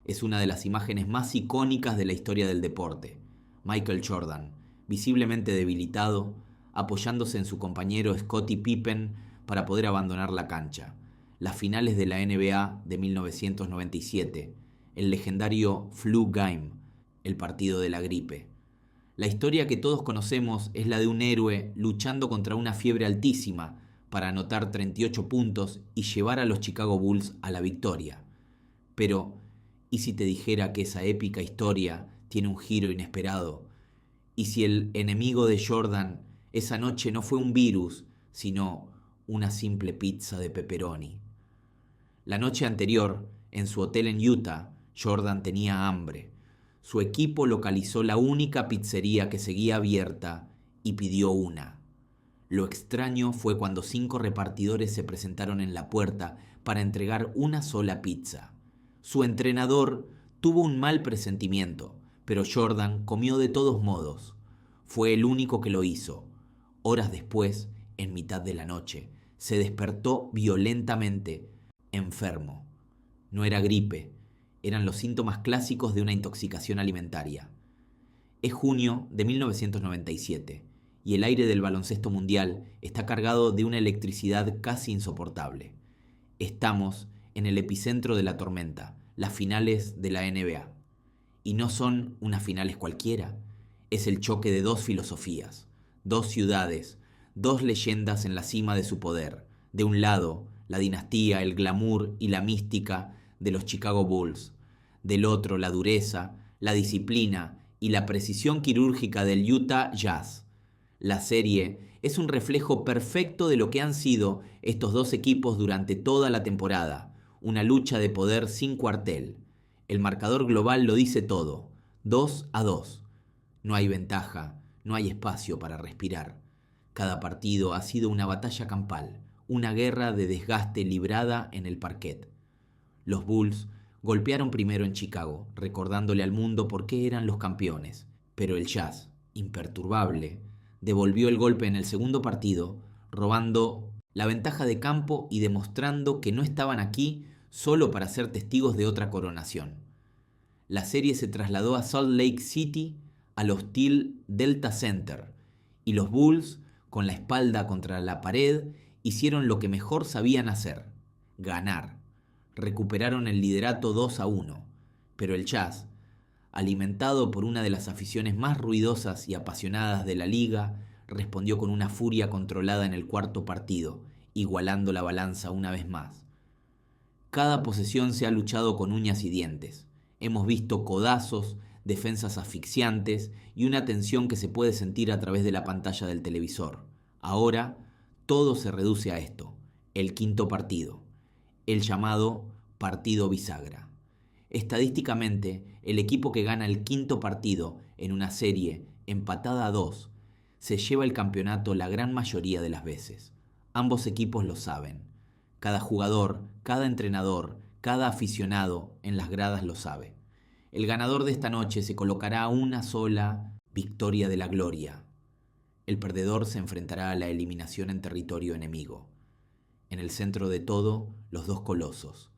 Es una de las imágenes más icónicas de la historia del deporte. Michael Jordan, visiblemente debilitado, apoyándose en su compañero Scottie Pippen para poder abandonar la cancha. Las finales de la NBA de 1997, el legendario Flu Game, el partido de la gripe. La historia que todos conocemos es la de un héroe luchando contra una fiebre altísima para anotar 38 puntos y llevar a los Chicago Bulls a la victoria. Pero, ¿y si te dijera que esa épica historia tiene un giro inesperado? ¿Y si el enemigo de Jordan esa noche no fue un virus, sino una simple pizza de pepperoni? La noche anterior, en su hotel en Utah, Jordan tenía hambre. Su equipo localizó la única pizzería que seguía abierta y pidió una. Lo extraño fue cuando 5 repartidores se presentaron en la puerta para entregar una sola pizza. Su entrenador tuvo un mal presentimiento, pero Jordan comió de todos modos. Fue el único que lo hizo. Horas después, en mitad de la noche, se despertó violentamente, enfermo. No era gripe, eran los síntomas clásicos de una intoxicación alimentaria. Es junio de 1997 y el aire del baloncesto mundial está cargado de una electricidad casi insoportable. Estamos en el epicentro de la tormenta, las finales de la NBA. Y no son unas finales cualquiera, es el choque de 2 filosofías, 2 ciudades, 2 leyendas en la cima de su poder. De un lado, la dinastía, el glamour y la mística de los Chicago Bulls. Del otro, la dureza, la disciplina y la precisión quirúrgica del Utah Jazz. La serie es un reflejo perfecto de lo que han sido estos 2 equipos durante toda la temporada, una lucha de poder sin cuartel. El marcador global lo dice todo, 2-2. No hay ventaja, no hay espacio para respirar. Cada partido ha sido una batalla campal, una guerra de desgaste librada en el parquet. Los Bulls golpearon primero en Chicago, recordándole al mundo por qué eran los campeones. Pero el Jazz, imperturbable, devolvió el golpe en el segundo partido, robando la ventaja de campo y demostrando que no estaban aquí solo para ser testigos de otra coronación. La serie se trasladó a Salt Lake City, al hostil Delta Center, y los Bulls, con la espalda contra la pared, hicieron lo que mejor sabían hacer: ganar. Recuperaron el liderato 2-1, pero el Jazz, alimentado por una de las aficiones más ruidosas y apasionadas de la liga, respondió con una furia controlada en el cuarto partido, igualando la balanza una vez más. Cada posesión se ha luchado con uñas y dientes. Hemos visto codazos, defensas asfixiantes y una tensión que se puede sentir a través de la pantalla del televisor. Ahora, todo se reduce a esto: el quinto partido, el llamado partido bisagra. Estadísticamente, el equipo que gana el quinto partido en una serie empatada a 2 se lleva el campeonato la gran mayoría de las veces. Ambos equipos lo saben. Cada jugador, cada entrenador, cada aficionado en las gradas lo sabe. El ganador de esta noche se colocará a una sola victoria de la gloria. El perdedor se enfrentará a la eliminación en territorio enemigo. En el centro de todo, los 2 colosos.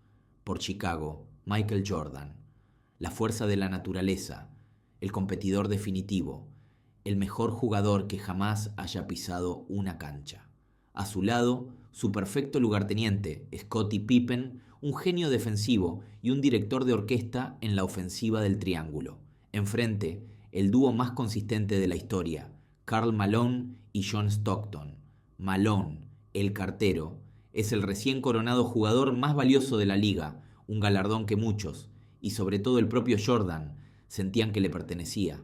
Por Chicago, Michael Jordan, la fuerza de la naturaleza, el competidor definitivo, el mejor jugador que jamás haya pisado una cancha. A su lado, su perfecto lugarteniente, Scottie Pippen, un genio defensivo y un director de orquesta en la ofensiva del triángulo. Enfrente, el dúo más consistente de la historia, Karl Malone y John Stockton. Malone, el cartero, es el recién coronado jugador más valioso de la liga, un galardón que muchos, y sobre todo el propio Jordan, sentían que le pertenecía.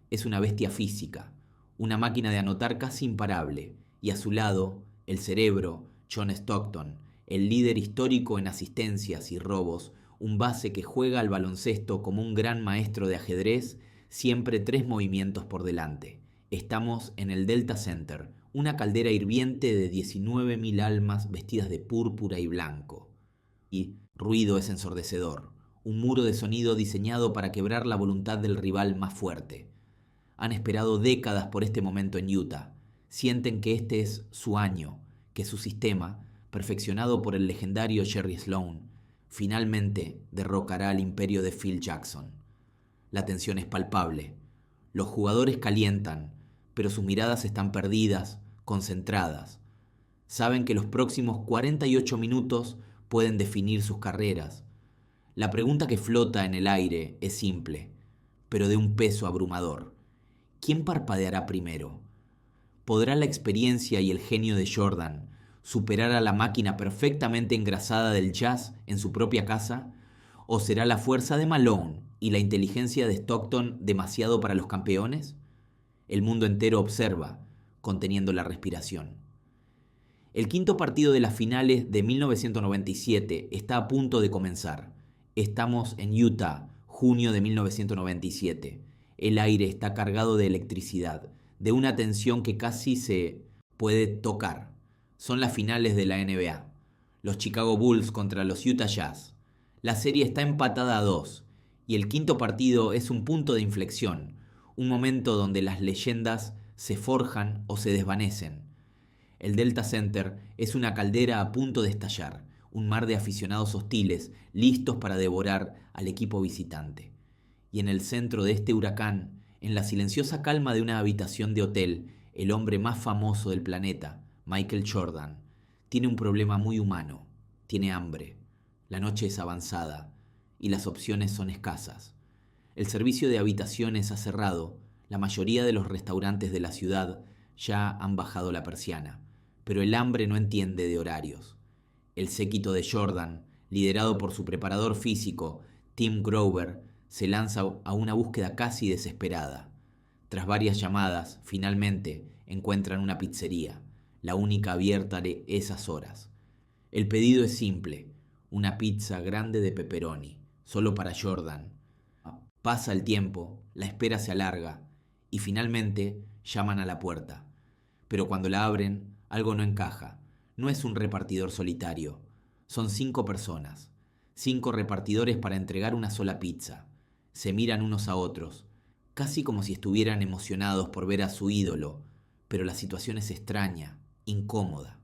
Es una bestia física, una máquina de anotar casi imparable, y a su lado, el cerebro, John Stockton, el líder histórico en asistencias y robos, un base que juega al baloncesto como un gran maestro de ajedrez, siempre 3 movimientos por delante. Estamos en el Delta Center, una caldera hirviente de 19.000 almas vestidas de púrpura y blanco. Y ruido es ensordecedor, un muro de sonido diseñado para quebrar la voluntad del rival más fuerte. Han esperado décadas por este momento en Utah. Sienten que este es su año, que su sistema, perfeccionado por el legendario Jerry Sloan, finalmente derrocará al imperio de Phil Jackson. La tensión es palpable. Los jugadores calientan, pero sus miradas están perdidas, concentradas. Saben que los próximos 48 minutos pueden definir sus carreras. La pregunta que flota en el aire es simple, pero de un peso abrumador. ¿Quién parpadeará primero? ¿Podrá la experiencia y el genio de Jordan superar a la máquina perfectamente engrasada del Jazz en su propia casa? ¿O será la fuerza de Malone y la inteligencia de Stockton demasiado para los campeones? El mundo entero observa, conteniendo la respiración. El quinto partido de las finales de 1997 está a punto de comenzar. Estamos en Utah, junio de 1997. El aire está cargado de electricidad, de una tensión que casi se puede tocar. Son las finales de la NBA. Los Chicago Bulls contra los Utah Jazz. La serie está empatada a 2 y el quinto partido es un punto de inflexión, un momento donde las leyendas se forjan o se desvanecen. El Delta Center es una caldera a punto de estallar, un mar de aficionados hostiles listos para devorar al equipo visitante. Y en el centro de este huracán, en la silenciosa calma de una habitación de hotel, el hombre más famoso del planeta, Michael Jordan, tiene un problema muy humano. Tiene hambre. La noche es avanzada y las opciones son escasas. El servicio de habitaciones ha cerrado. La mayoría de los restaurantes de la ciudad ya han bajado la persiana, pero el hambre no entiende de horarios. El séquito de Jordan, liderado por su preparador físico, Tim Grover, se lanza a una búsqueda casi desesperada. Tras varias llamadas, finalmente encuentran una pizzería, la única abierta de esas horas. El pedido es simple, una pizza grande de pepperoni, solo para Jordan. Pasa el tiempo, la espera se alarga y finalmente llaman a la puerta. Pero cuando la abren, algo no encaja. No es un repartidor solitario. Son 5 personas. 5 repartidores para entregar una sola pizza. Se miran unos a otros, casi como si estuvieran emocionados por ver a su ídolo, pero la situación es extraña, incómoda.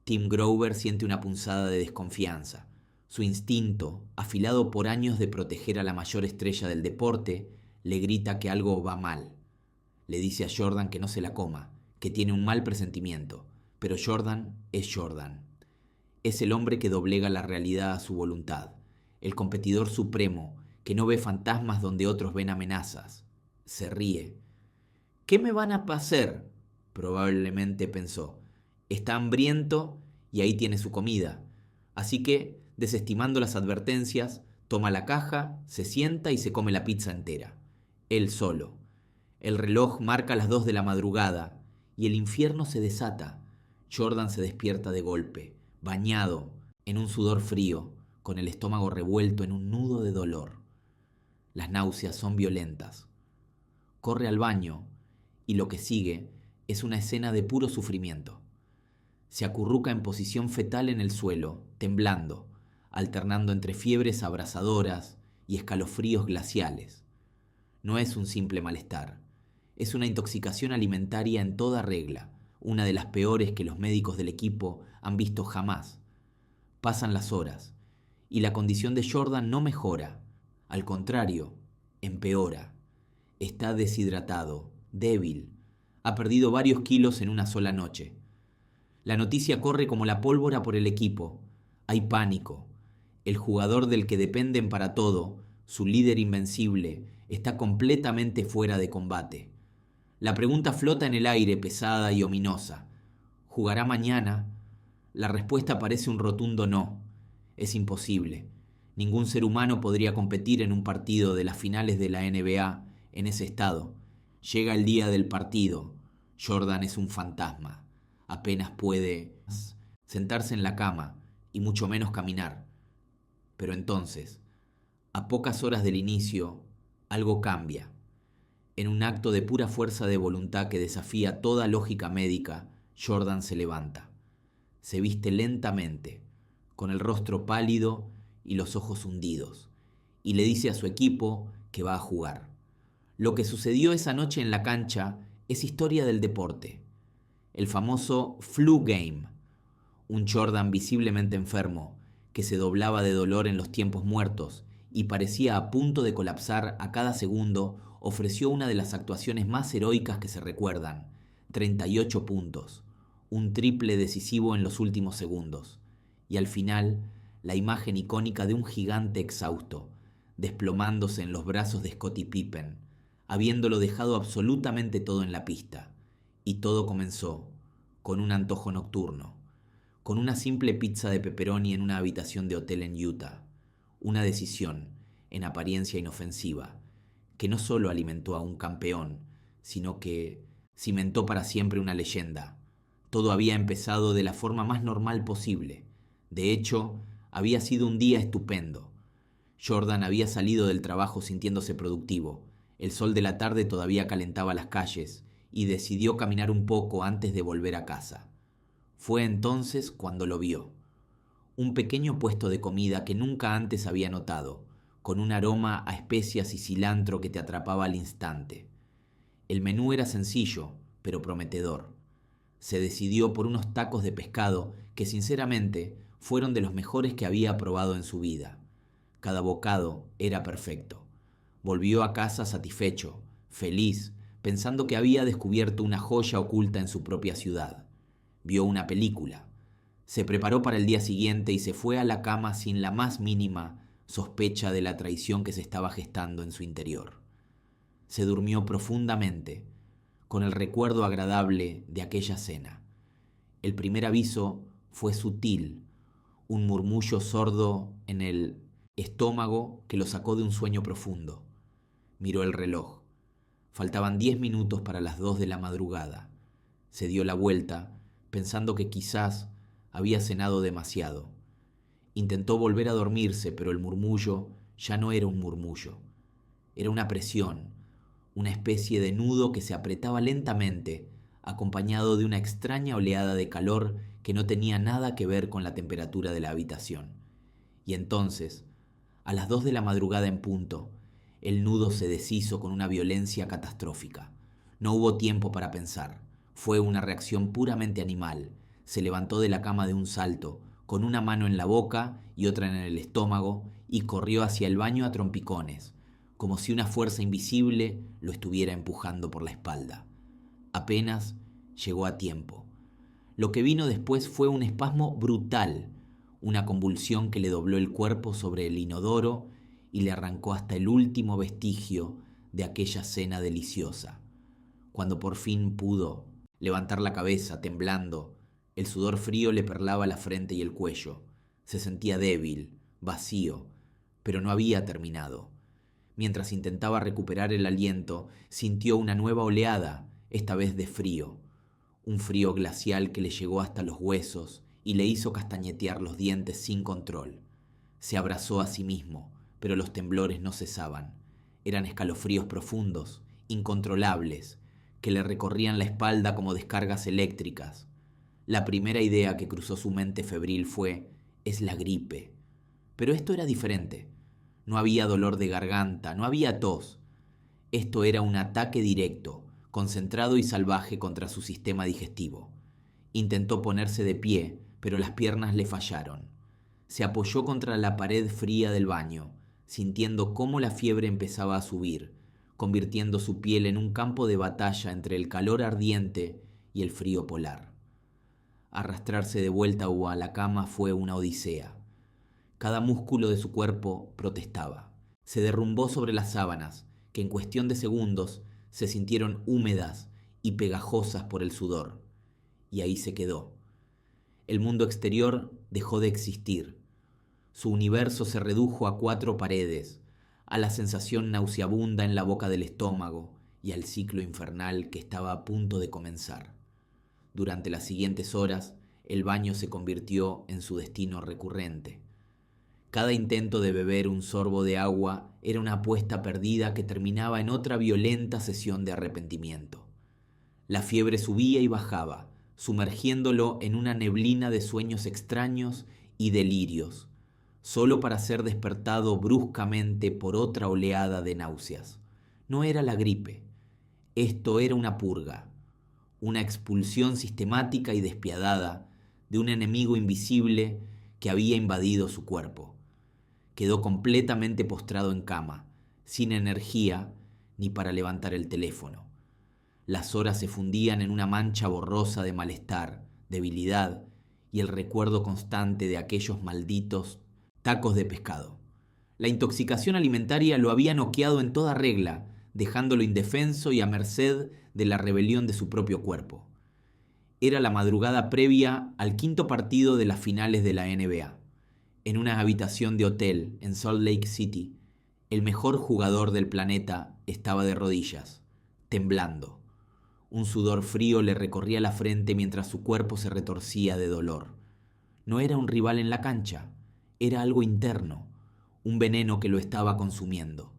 Tim Grover siente una punzada de desconfianza. Su instinto, afilado por años de proteger a la mayor estrella del deporte, le grita que algo va mal. Le dice a Jordan que no se la coma, que tiene un mal presentimiento. Pero Jordan es Jordan. Es el hombre que doblega la realidad a su voluntad, el competidor supremo que no ve fantasmas donde otros ven amenazas. Se ríe. ¿Qué me van a hacer? Probablemente pensó. Está hambriento y ahí tiene su comida. Así que, desestimando las advertencias, toma la caja, se sienta y se come la pizza entera. Él solo. El reloj marca las 2 de la madrugada y el infierno se desata. Jordan se despierta de golpe, bañado en un sudor frío, con el estómago revuelto en un nudo de dolor. Las náuseas son violentas. Corre al baño y lo que sigue es una escena de puro sufrimiento. Se acurruca en posición fetal en el suelo, temblando, alternando entre fiebres abrasadoras y escalofríos glaciales. No es un simple malestar, es una intoxicación alimentaria en toda regla, una de las peores que los médicos del equipo han visto jamás. Pasan las horas y la condición de Jordan no mejora, al contrario, empeora. Está deshidratado, débil, ha perdido varios kilos en una sola noche. La noticia corre como la pólvora por el equipo. Hay pánico. El jugador del que dependen para todo, su líder invencible, está completamente fuera de combate. La pregunta flota en el aire, pesada y ominosa. ¿Jugará mañana? La respuesta parece un rotundo no. Es imposible. Ningún ser humano podría competir en un partido de las finales de la NBA en ese estado. Llega el día del partido. Jordan es un fantasma. Apenas puede sentarse en la cama y mucho menos caminar. Pero entonces, a pocas horas del inicio, algo cambia. En un acto de pura fuerza de voluntad que desafía toda lógica médica, Jordan se levanta. Se viste lentamente, con el rostro pálido y los ojos hundidos, y le dice a su equipo que va a jugar. Lo que sucedió esa noche en la cancha es historia del deporte. El famoso flu game. Un Jordan visiblemente enfermo, que se doblaba de dolor en los tiempos muertos y parecía a punto de colapsar a cada segundo, ofreció una de las actuaciones más heroicas que se recuerdan: 38 puntos, un triple decisivo en los últimos segundos, y al final la imagen icónica de un gigante exhausto, desplomándose en los brazos de Scottie Pippen, habiéndolo dejado absolutamente todo en la pista. Y todo comenzó con un antojo nocturno, con una simple pizza de pepperoni en una habitación de hotel en Utah. Una decisión, en apariencia inofensiva, que no solo alimentó a un campeón, sino que cimentó para siempre una leyenda. Todo había empezado de la forma más normal posible. De hecho, había sido un día estupendo. Jordan había salido del trabajo sintiéndose productivo. El sol de la tarde todavía calentaba las calles y decidió caminar un poco antes de volver a casa. Fue entonces cuando lo vio. Un pequeño puesto de comida que nunca antes había notado, con un aroma a especias y cilantro que te atrapaba al instante. El menú era sencillo, pero prometedor. Se decidió por unos tacos de pescado que sinceramente fueron de los mejores que había probado en su vida. Cada bocado era perfecto. Volvió a casa satisfecho, feliz, pensando que había descubierto una joya oculta en su propia ciudad. Vio una película. Se preparó para el día siguiente y se fue a la cama sin la más mínima sospecha de la traición que se estaba gestando en su interior. Se durmió profundamente, con el recuerdo agradable de aquella cena. El primer aviso fue sutil, un murmullo sordo en el estómago que lo sacó de un sueño profundo. Miró el reloj. Faltaban 10 minutos para las 2 de la madrugada. Se dio la vuelta, pensando que quizás había cenado demasiado. Intentó volver a dormirse, pero el murmullo ya no era un murmullo. Era una presión, una especie de nudo que se apretaba lentamente, acompañado de una extraña oleada de calor que no tenía nada que ver con la temperatura de la habitación. Y entonces, a las 2 de la madrugada en punto, el nudo se deshizo con una violencia catastrófica. No hubo tiempo para pensar. Fue una reacción puramente animal. Se levantó de la cama de un salto, con una mano en la boca y otra en el estómago, y corrió hacia el baño a trompicones, como si una fuerza invisible lo estuviera empujando por la espalda. Apenas llegó a tiempo. Lo que vino después fue un espasmo brutal, una convulsión que le dobló el cuerpo sobre el inodoro y le arrancó hasta el último vestigio de aquella cena deliciosa. Cuando por fin pudo levantar la cabeza, temblando, el sudor frío le perlaba la frente y el cuello. Se sentía débil, vacío, pero no había terminado. Mientras intentaba recuperar el aliento, sintió una nueva oleada, esta vez de frío. Un frío glacial que le llegó hasta los huesos y le hizo castañetear los dientes sin control. Se abrazó a sí mismo, pero los temblores no cesaban. Eran escalofríos profundos, incontrolables, que le recorrían la espalda como descargas eléctricas. La primera idea que cruzó su mente febril fue: es la gripe. Pero esto era diferente. No había dolor de garganta, no había tos. Esto era un ataque directo, concentrado y salvaje contra su sistema digestivo. Intentó ponerse de pie, pero las piernas le fallaron. Se apoyó contra la pared fría del baño, sintiendo cómo la fiebre empezaba a subir, convirtiendo su piel en un campo de batalla entre el calor ardiente y el frío polar. Arrastrarse de vuelta a la cama fue una odisea. Cada músculo de su cuerpo protestaba. Se derrumbó sobre las sábanas, que en cuestión de segundos se sintieron húmedas y pegajosas por el sudor. Y ahí se quedó. El mundo exterior dejó de existir. Su universo se redujo a 4 paredes, a la sensación nauseabunda en la boca del estómago y al ciclo infernal que estaba a punto de comenzar. Durante las siguientes horas, el baño se convirtió en su destino recurrente. Cada intento de beber un sorbo de agua era una apuesta perdida que terminaba en otra violenta sesión de arrepentimiento. La fiebre subía y bajaba, sumergiéndolo en una neblina de sueños extraños y delirios, solo para ser despertado bruscamente por otra oleada de náuseas. No era la gripe, esto era una purga, una expulsión sistemática y despiadada de un enemigo invisible que había invadido su cuerpo. Quedó completamente postrado en cama, sin energía ni para levantar el teléfono. Las horas se fundían en una mancha borrosa de malestar, debilidad y el recuerdo constante de aquellos malditos tacos de pescado. La intoxicación alimentaria lo había noqueado en toda regla, dejándolo indefenso y a merced de la rebelión de su propio cuerpo. Era la madrugada previa al quinto partido de las finales de la NBA. En una habitación de hotel en Salt Lake City, el mejor jugador del planeta estaba de rodillas, temblando. Un sudor frío le recorría la frente mientras su cuerpo se retorcía de dolor. No era un rival en la cancha, era algo interno, un veneno que lo estaba consumiendo.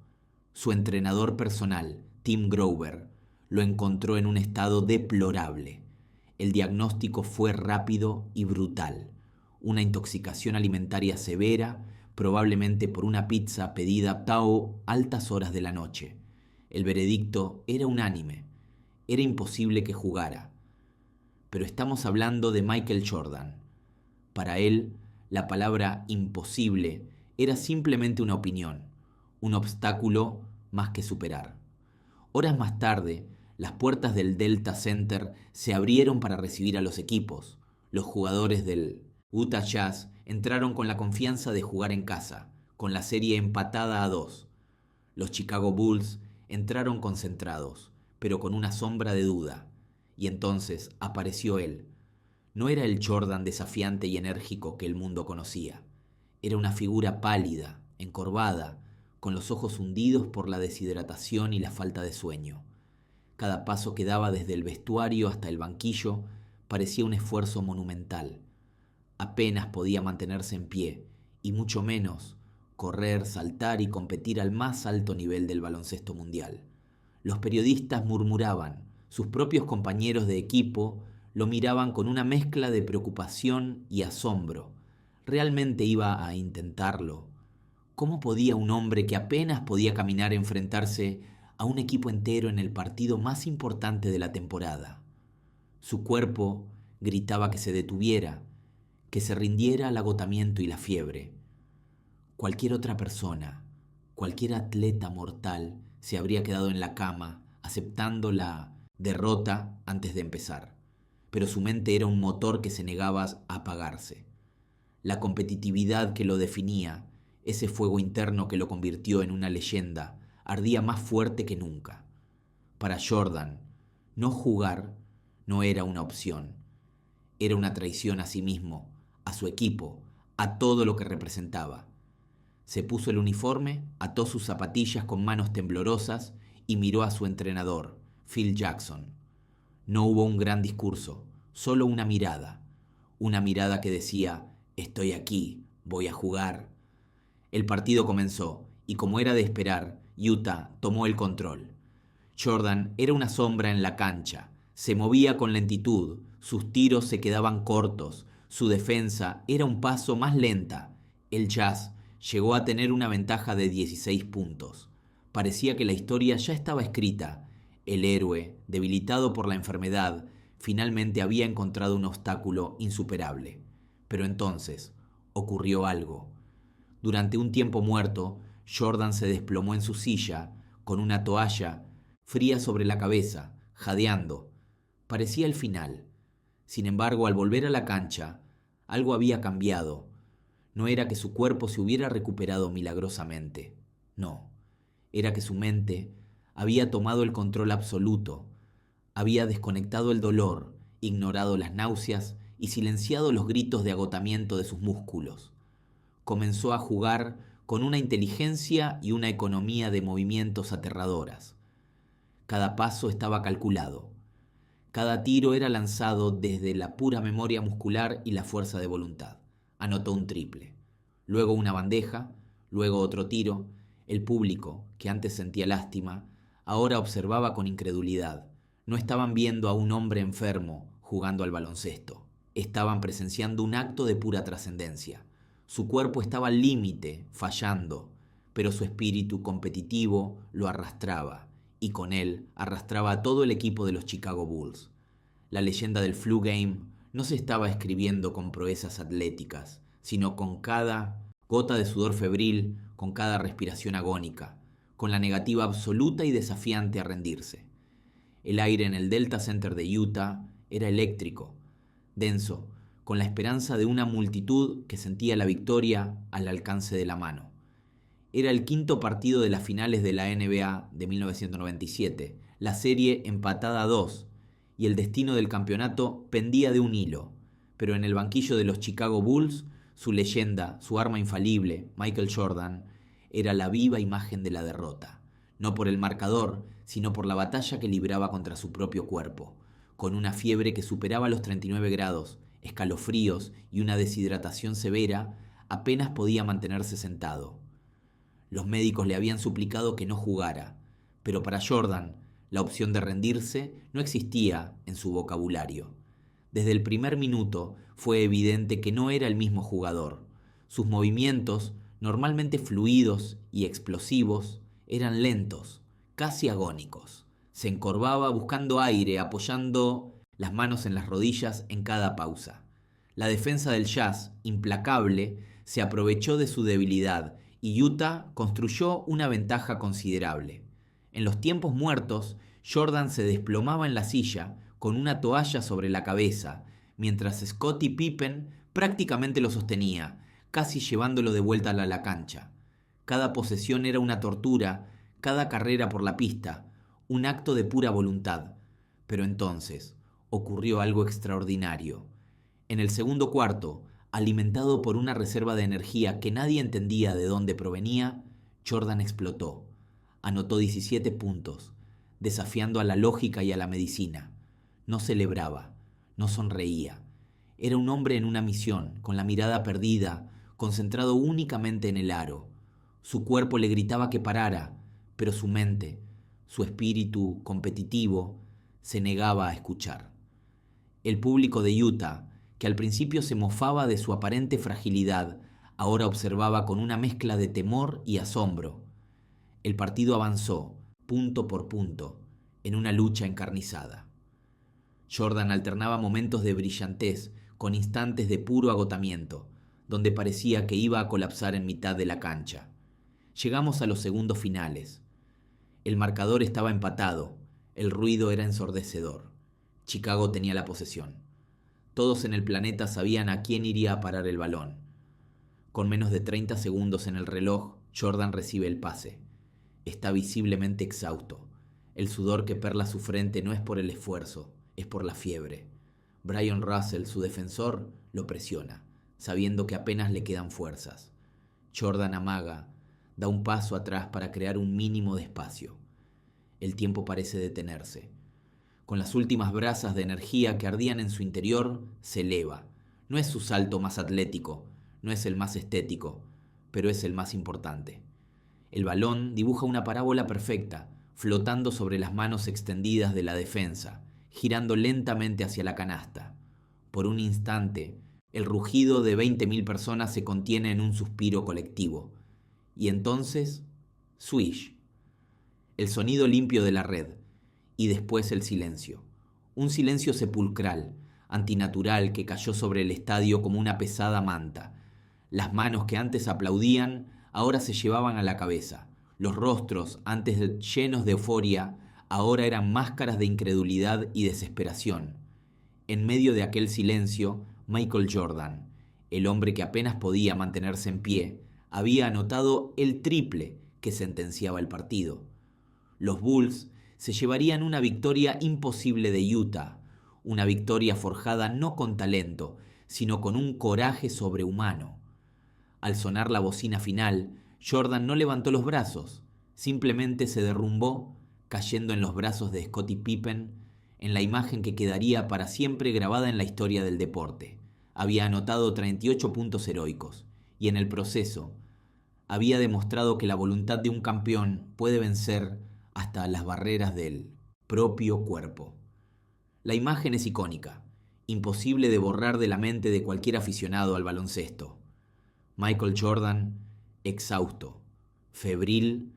Su entrenador personal, Tim Grover, lo encontró en un estado deplorable. El diagnóstico fue rápido y brutal. Una intoxicación alimentaria severa, probablemente por una pizza pedida a altas horas de la noche. El veredicto era unánime. Era imposible que jugara. Pero estamos hablando de Michael Jordan. Para él, la palabra imposible era simplemente una opinión, un obstáculo más que superar. Horas más tarde, las puertas del Delta Center se abrieron para recibir a los equipos. Los jugadores del Utah Jazz entraron con la confianza de jugar en casa, con la serie empatada a 2. Los Chicago Bulls entraron concentrados, pero con una sombra de duda. Y entonces apareció él. No era el Jordan desafiante y enérgico que el mundo conocía. Era una figura pálida, encorvada, con los ojos hundidos por la deshidratación y la falta de sueño. Cada paso que daba desde el vestuario hasta el banquillo parecía un esfuerzo monumental. Apenas podía mantenerse en pie, y mucho menos correr, saltar y competir al más alto nivel del baloncesto mundial. Los periodistas murmuraban, sus propios compañeros de equipo lo miraban con una mezcla de preocupación y asombro. ¿Realmente iba a intentarlo? ¿Cómo podía un hombre que apenas podía caminar enfrentarse a un equipo entero en el partido más importante de la temporada? Su cuerpo gritaba que se detuviera, que se rindiera al agotamiento y la fiebre. Cualquier otra persona, cualquier atleta mortal se habría quedado en la cama aceptando la derrota antes de empezar. Pero su mente era un motor que se negaba a apagarse. La competitividad que lo definía, ese fuego interno que lo convirtió en una leyenda, ardía más fuerte que nunca. Para Jordan, no jugar no era una opción. Era una traición a sí mismo, a su equipo, a todo lo que representaba. Se puso el uniforme, ató sus zapatillas con manos temblorosas y miró a su entrenador, Phil Jackson. No hubo un gran discurso, solo una mirada que decía: estoy aquí, voy a jugar. El partido comenzó y, como era de esperar, Utah tomó el control. Jordan era una sombra en la cancha, se movía con lentitud, sus tiros se quedaban cortos, su defensa era un paso más lenta. El Jazz llegó a tener una ventaja de 16 puntos. Parecía que la historia ya estaba escrita. El héroe, debilitado por la enfermedad, finalmente había encontrado un obstáculo insuperable. Pero entonces ocurrió algo. Durante un tiempo muerto, Jordan se desplomó en su silla, con una toalla fría sobre la cabeza, jadeando. Parecía el final. Sin embargo, al volver a la cancha, algo había cambiado. No era que su cuerpo se hubiera recuperado milagrosamente. No, era que su mente había tomado el control absoluto. Había desconectado el dolor, ignorado las náuseas y silenciado los gritos de agotamiento de sus músculos. Comenzó a jugar con una inteligencia y una economía de movimientos aterradoras. Cada paso estaba calculado. Cada tiro era lanzado desde la pura memoria muscular y la fuerza de voluntad. Anotó un triple. Luego una bandeja, luego otro tiro. El público, que antes sentía lástima, ahora observaba con incredulidad. No estaban viendo a un hombre enfermo jugando al baloncesto. Estaban presenciando un acto de pura trascendencia. Su cuerpo estaba al límite, fallando, pero su espíritu competitivo lo arrastraba, y con él arrastraba a todo el equipo de los Chicago Bulls. La leyenda del Flu Game no se estaba escribiendo con proezas atléticas, sino con cada gota de sudor febril, con cada respiración agónica, con la negativa absoluta y desafiante a rendirse. El aire en el Delta Center de Utah era eléctrico, denso, con la esperanza de una multitud que sentía la victoria al alcance de la mano. Era el quinto partido de las finales de la NBA de 1997, la serie empatada a 2, y el destino del campeonato pendía de un hilo. Pero en el banquillo de los Chicago Bulls, su leyenda, su arma infalible, Michael Jordan, era la viva imagen de la derrota. No por el marcador, sino por la batalla que libraba contra su propio cuerpo, con una fiebre que superaba los 39 grados, escalofríos y una deshidratación severa, apenas podía mantenerse sentado. Los médicos le habían suplicado que no jugara, pero para Jordan, la opción de rendirse no existía en su vocabulario. Desde el primer minuto fue evidente que no era el mismo jugador. Sus movimientos, normalmente fluidos y explosivos, eran lentos, casi agónicos. Se encorvaba buscando aire, apoyando las manos en las rodillas en cada pausa. La defensa del Jazz, implacable, se aprovechó de su debilidad y Utah construyó una ventaja considerable. En los tiempos muertos, Jordan se desplomaba en la silla con una toalla sobre la cabeza, mientras Scottie Pippen prácticamente lo sostenía, casi llevándolo de vuelta a la cancha. Cada posesión era una tortura, cada carrera por la pista, un acto de pura voluntad. Pero entonces ocurrió algo extraordinario. En el segundo cuarto, alimentado por una reserva de energía que nadie entendía de dónde provenía, Jordan explotó. Anotó 17 puntos, desafiando a la lógica y a la medicina. No celebraba, no sonreía. Era un hombre en una misión, con la mirada perdida, concentrado únicamente en el aro. Su cuerpo le gritaba que parara, pero su mente, su espíritu competitivo, se negaba a escuchar. El público de Utah, que al principio se mofaba de su aparente fragilidad, ahora observaba con una mezcla de temor y asombro. El partido avanzó, punto por punto, en una lucha encarnizada. Jordan alternaba momentos de brillantez con instantes de puro agotamiento, donde parecía que iba a colapsar en mitad de la cancha. Llegamos a los segundos finales. El marcador estaba empatado, el ruido era ensordecedor. Chicago tenía la posesión. Todos en el planeta sabían a quién iría a parar el balón. Con menos de 30 segundos en el reloj, Jordan recibe el pase. Está visiblemente exhausto. El sudor que perla su frente no es por el esfuerzo, es por la fiebre. Bryon Russell, su defensor, lo presiona, sabiendo que apenas le quedan fuerzas. Jordan amaga, da un paso atrás para crear un mínimo de espacio. El tiempo parece detenerse. Con las últimas brasas de energía que ardían en su interior, se eleva. No es su salto más atlético, no es el más estético, pero es el más importante. El balón dibuja una parábola perfecta, flotando sobre las manos extendidas de la defensa, girando lentamente hacia la canasta. Por un instante, el rugido de 20.000 personas se contiene en un suspiro colectivo. Y entonces, swish. El sonido limpio de la red. Y después el silencio. Un silencio sepulcral, antinatural, que cayó sobre el estadio como una pesada manta. Las manos que antes aplaudían, ahora se llevaban a la cabeza. Los rostros, antes llenos de euforia, ahora eran máscaras de incredulidad y desesperación. En medio de aquel silencio, Michael Jordan, el hombre que apenas podía mantenerse en pie, había anotado el triple que sentenciaba el partido. Los Bulls se llevarían una victoria imposible de Utah, una victoria forjada no con talento, sino con un coraje sobrehumano. Al sonar la bocina final, Jordan no levantó los brazos, simplemente se derrumbó, cayendo en los brazos de Scottie Pippen, en la imagen que quedaría para siempre grabada en la historia del deporte. Había anotado 38 puntos heroicos, y en el proceso había demostrado que la voluntad de un campeón puede vencer hasta las barreras del propio cuerpo. La imagen es icónica, imposible de borrar de la mente de cualquier aficionado al baloncesto. Michael Jordan, exhausto, febril,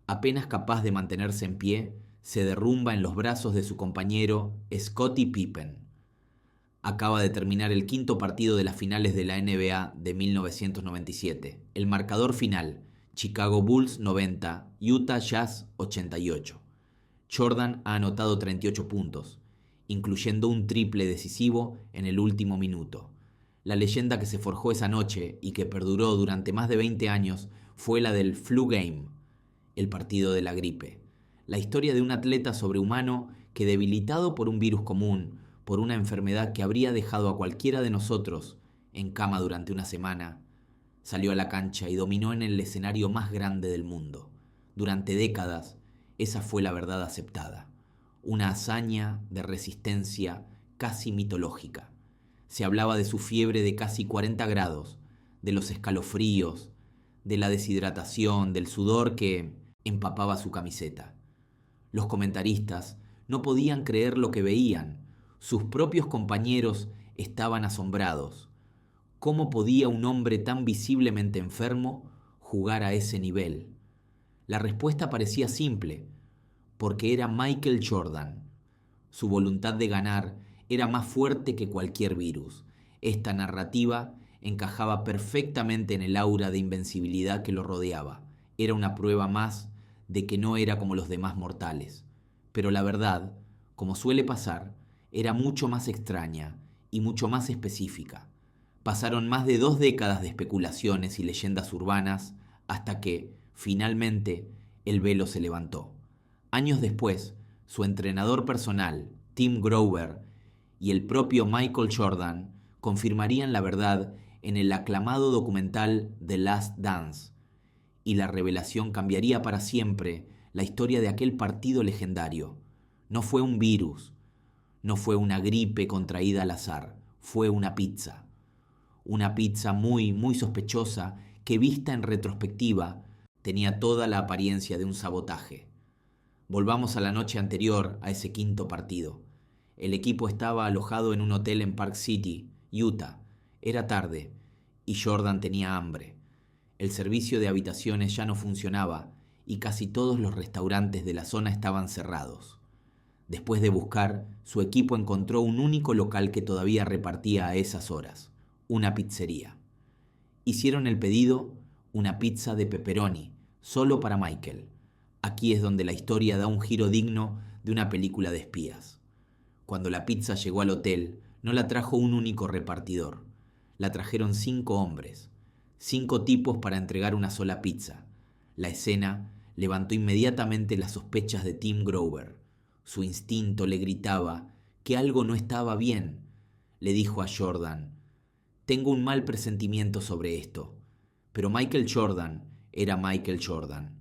apenas capaz de mantenerse en pie, se derrumba en los brazos de su compañero Scottie Pippen. Acaba de terminar el quinto partido de las finales de la NBA de 1997. El marcador final: Chicago Bulls 90, Utah Jazz 88. Jordan ha anotado 38 puntos, incluyendo un triple decisivo en el último minuto. La leyenda que se forjó esa noche y que perduró durante más de 20 años fue la del Flu Game, el partido de la gripe. La historia de un atleta sobrehumano que, debilitado por un virus común, por una enfermedad que habría dejado a cualquiera de nosotros en cama durante una semana, salió a la cancha y dominó en el escenario más grande del mundo. Durante décadas, esa fue la verdad aceptada. Una hazaña de resistencia casi mitológica. Se hablaba de su fiebre de casi 40 grados, de los escalofríos, de la deshidratación, del sudor que empapaba su camiseta. Los comentaristas no podían creer lo que veían. Sus propios compañeros estaban asombrados. ¿Cómo podía un hombre tan visiblemente enfermo jugar a ese nivel? La respuesta parecía simple: porque era Michael Jordan. Su voluntad de ganar era más fuerte que cualquier virus. Esta narrativa encajaba perfectamente en el aura de invencibilidad que lo rodeaba. Era una prueba más de que no era como los demás mortales. Pero la verdad, como suele pasar, era mucho más extraña y mucho más específica. Pasaron más de 2 décadas de especulaciones y leyendas urbanas hasta que, finalmente, el velo se levantó. Años después, su entrenador personal, Tim Grover, y el propio Michael Jordan confirmarían la verdad en el aclamado documental The Last Dance, y la revelación cambiaría para siempre la historia de aquel partido legendario. No fue un virus, no fue una gripe contraída al azar, fue una pizza. Una pizza muy, muy sospechosa que, vista en retrospectiva, tenía toda la apariencia de un sabotaje. Volvamos a la noche anterior a ese quinto partido. El equipo estaba alojado en un hotel en Park City, Utah. Era tarde y Jordan tenía hambre. El servicio de habitaciones ya no funcionaba y casi todos los restaurantes de la zona estaban cerrados. Después de buscar, su equipo encontró un único local que todavía repartía a esas horas: una pizzería. Hicieron el pedido: una pizza de pepperoni, solo para Michael. Aquí es donde la historia da un giro digno de una película de espías. Cuando la pizza llegó al hotel, no la trajo un único repartidor. La trajeron 5 hombres, 5 tipos para entregar una sola pizza. La escena levantó inmediatamente las sospechas de Tim Grover. Su instinto le gritaba que algo no estaba bien. Le dijo a Jordan: tengo un mal presentimiento sobre esto. Pero Michael Jordan era Michael Jordan.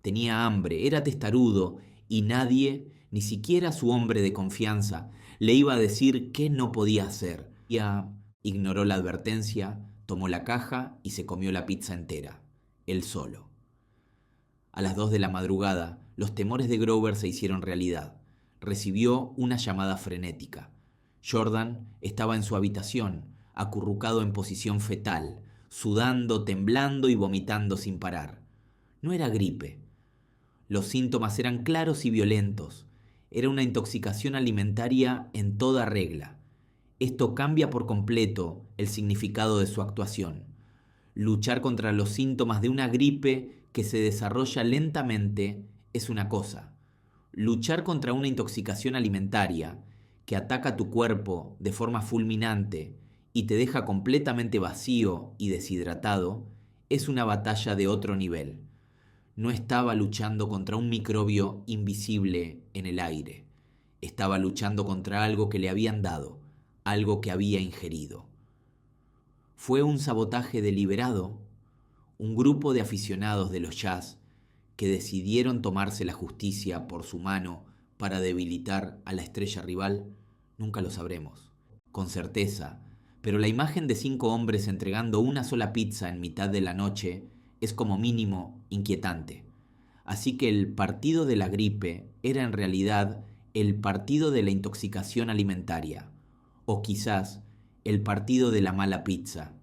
Tenía hambre, era testarudo y nadie, ni siquiera su hombre de confianza, le iba a decir qué no podía hacer. Ya ignoró la advertencia, tomó la caja y se comió la pizza entera, él solo. A las 2 de la madrugada, los temores de Grover se hicieron realidad. Recibió una llamada frenética. Jordan estaba en su habitación, acurrucado en posición fetal, sudando, temblando y vomitando sin parar. No era gripe. Los síntomas eran claros y violentos. Era una intoxicación alimentaria en toda regla. Esto cambia por completo el significado de su actuación. Luchar contra los síntomas de una gripe que se desarrolla lentamente es una cosa. Luchar contra una intoxicación alimentaria que ataca tu cuerpo de forma fulminante y te deja completamente vacío y deshidratado es una batalla de otro nivel. No estaba luchando contra un microbio invisible en el aire. Estaba luchando contra algo que le habían dado, algo que había ingerido. Fue un sabotaje deliberado. Un grupo de aficionados de los Jazz que decidieron tomarse la justicia por su mano para debilitar a la estrella rival, nunca lo sabremos, con certeza, pero la imagen de 5 hombres entregando una sola pizza en mitad de la noche es como mínimo inquietante. Así que el partido de la gripe era en realidad el partido de la intoxicación alimentaria, o quizás el partido de la mala pizza.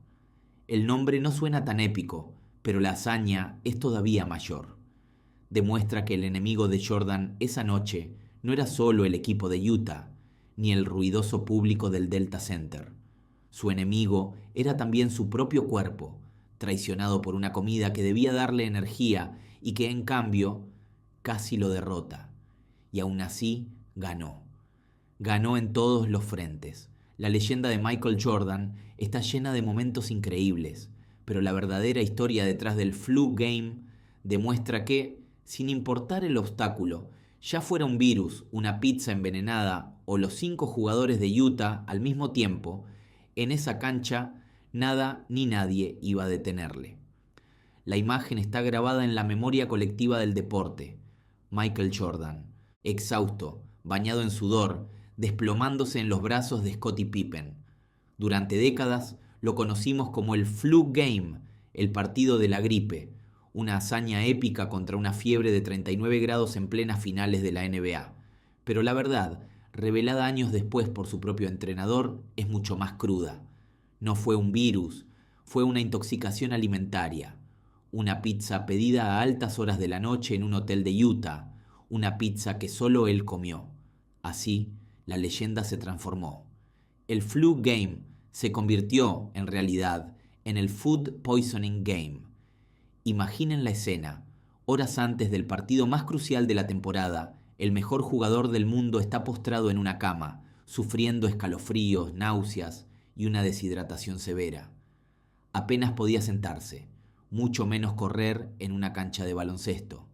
El nombre no suena tan épico, pero la hazaña es todavía mayor. Demuestra que el enemigo de Jordan esa noche no era solo el equipo de Utah, ni el ruidoso público del Delta Center. Su enemigo era también su propio cuerpo, traicionado por una comida que debía darle energía y que en cambio casi lo derrota. Y aún así ganó. Ganó en todos los frentes. La leyenda de Michael Jordan está llena de momentos increíbles, pero la verdadera historia detrás del Flu Game demuestra que, sin importar el obstáculo, ya fuera un virus, una pizza envenenada o los 5 jugadores de Utah al mismo tiempo, en esa cancha nada ni nadie iba a detenerle. La imagen está grabada en la memoria colectiva del deporte. Michael Jordan, exhausto, bañado en sudor, desplomándose en los brazos de Scottie Pippen. Durante décadas lo conocimos como el Flu Game, el partido de la gripe, una hazaña épica contra una fiebre de 39 grados en plenas finales de la NBA. Pero la verdad, revelada años después por su propio entrenador, es mucho más cruda. No fue un virus, fue una intoxicación alimentaria. Una pizza pedida a altas horas de la noche en un hotel de Utah, una pizza que solo él comió. Así, la leyenda se transformó. El Flu Game se convirtió, en realidad, en el Food Poisoning Game. Imaginen la escena. Horas antes del partido más crucial de la temporada, el mejor jugador del mundo está postrado en una cama, sufriendo escalofríos, náuseas y una deshidratación severa. Apenas podía sentarse, mucho menos correr en una cancha de baloncesto.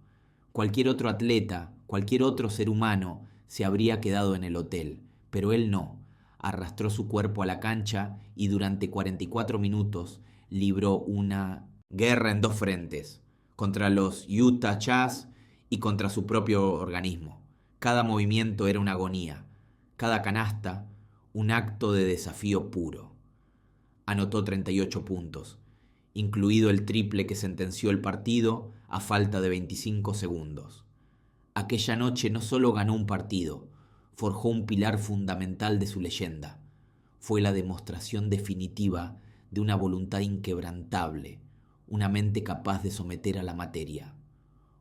Cualquier otro atleta, cualquier otro ser humano se habría quedado en el hotel, pero él no. Arrastró su cuerpo a la cancha y durante 44 minutos libró una guerra en 2 frentes, contra los Utah Jazz y contra su propio organismo. Cada movimiento era una agonía, cada canasta un acto de desafío puro. Anotó 38 puntos, incluido el triple que sentenció el partido a falta de 25 segundos. Aquella noche no solo ganó un partido, forjó un pilar fundamental de su leyenda. Fue la demostración definitiva de una voluntad inquebrantable, una mente capaz de someter a la materia.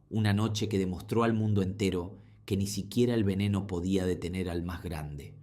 Una noche que demostró al mundo entero que ni siquiera el veneno podía detener al más grande.